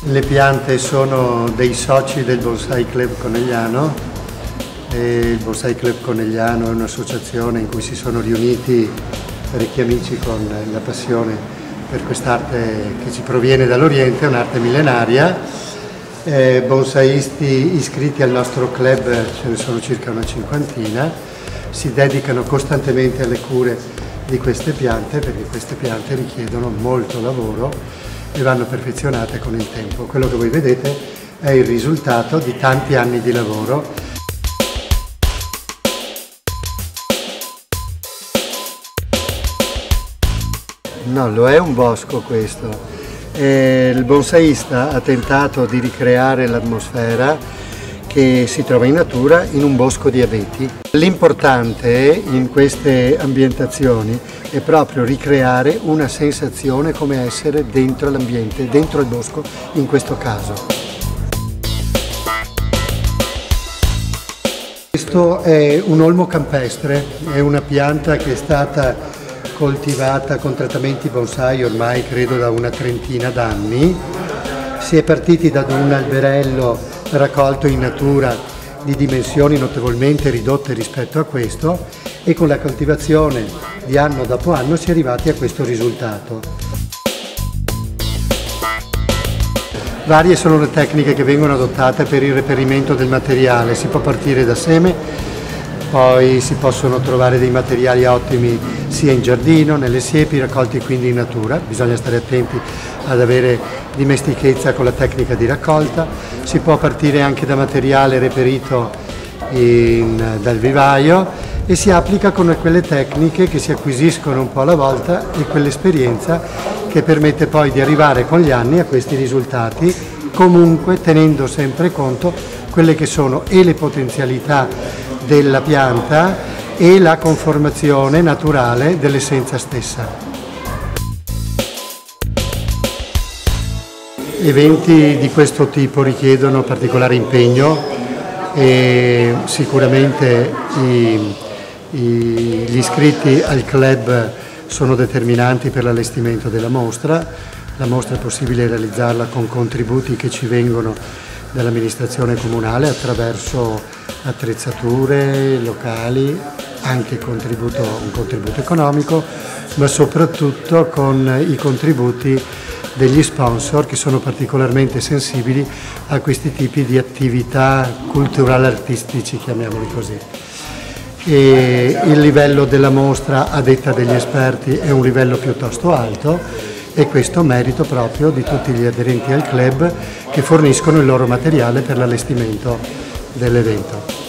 Le piante sono dei soci del Bonsai Club Conegliano e il Bonsai Club Conegliano è un'associazione in cui si sono riuniti parecchi amici con la passione per quest'arte che ci proviene dall'Oriente, un'arte millenaria. Bonsaisti iscritti al nostro club ce ne sono circa una cinquantina, si dedicano costantemente alle cure di queste piante perché queste piante richiedono molto lavoro e vanno perfezionate con il tempo. Quello che voi vedete è il risultato di tanti anni di lavoro. No, lo è un bosco questo. Il bonsaista ha tentato di ricreare l'atmosfera che si trova in natura in un bosco di abeti. L'importante in queste ambientazioni è proprio ricreare una sensazione come essere dentro l'ambiente, dentro il bosco in questo caso. Questo è un olmo campestre, è una pianta che è stata coltivata con trattamenti bonsai ormai credo da una trentina d'anni. Si è partiti da un alberello raccolto in natura di dimensioni notevolmente ridotte rispetto a questo e con la coltivazione di anno dopo anno si è arrivati a questo risultato. Varie sono le tecniche che vengono adottate per il reperimento del materiale, si può partire da seme, poi si possono trovare dei materiali ottimi sia in giardino, nelle siepi, raccolti quindi in natura, bisogna stare attenti ad avere dimestichezza con la tecnica di raccolta, si può partire anche da materiale reperito dal vivaio e si applica con quelle tecniche che si acquisiscono un po' alla volta e quell'esperienza che permette poi di arrivare con gli anni a questi risultati, comunque tenendo sempre conto quelle che sono e le potenzialità della pianta e la conformazione naturale dell'essenza stessa. Eventi di questo tipo richiedono particolare impegno e sicuramente gli iscritti al club sono determinanti per l'allestimento della mostra. La mostra è possibile realizzarla con contributi che ci vengono dall'amministrazione comunale attraverso attrezzature locali, anche un contributo economico, ma soprattutto con i contributi degli sponsor che sono particolarmente sensibili a questi tipi di attività culturali artistici, chiamiamoli così. E il livello della mostra, a detta degli esperti, è un livello piuttosto alto e questo merito proprio di tutti gli aderenti al club che forniscono il loro materiale per l'allestimento dell'evento.